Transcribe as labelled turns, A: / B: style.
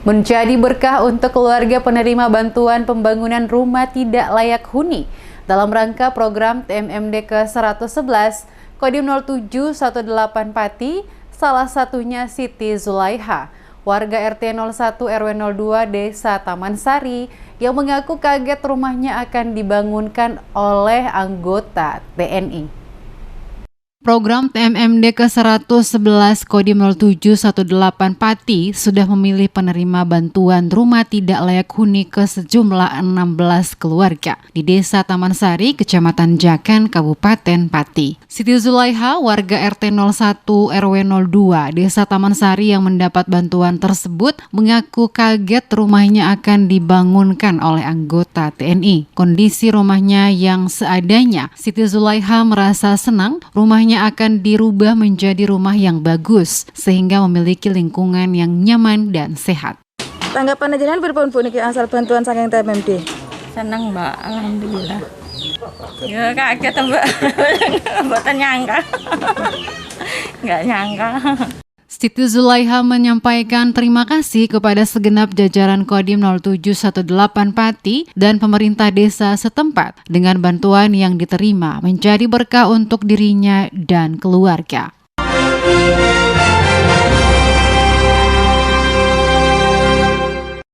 A: menjadi berkah untuk keluarga penerima bantuan pembangunan rumah tidak layak huni dalam rangka program TMMD ke-111 Kodim 0718 Pati, salah satunya Siti Zulaiha, warga RT 01 RW 02 Desa Taman Sari yang mengaku kaget rumahnya akan dibangunkan oleh anggota TNI. Program TMMD ke-111 Kodim 0718 Pati sudah memilih penerima bantuan rumah tidak layak huni ke sejumlah 16 keluarga di Desa Taman Sari, Kecamatan Jakan, Kabupaten Pati. Siti Zulaiha, warga RT 01 RW 02 Desa Taman Sari yang mendapat bantuan tersebut mengaku kaget rumahnya akan dibangunkan oleh anggota TNI. Kondisi rumahnya yang seadanya, Siti Zulaiha merasa senang rumahnya akan dirubah menjadi rumah yang bagus sehingga memiliki lingkungan yang nyaman dan sehat.
B: Tanggapan jenengan berpun niki asal bantuan saking TMMD?
C: Senang, Mbak, alhamdulillah. Ya kaget, Mbak. Mboten nyangka. Nggak nyangka.
A: Siti Zulaiha menyampaikan terima kasih kepada segenap jajaran Kodim 0718 Pati dan pemerintah desa setempat dengan bantuan yang diterima menjadi berkah untuk dirinya dan keluarga.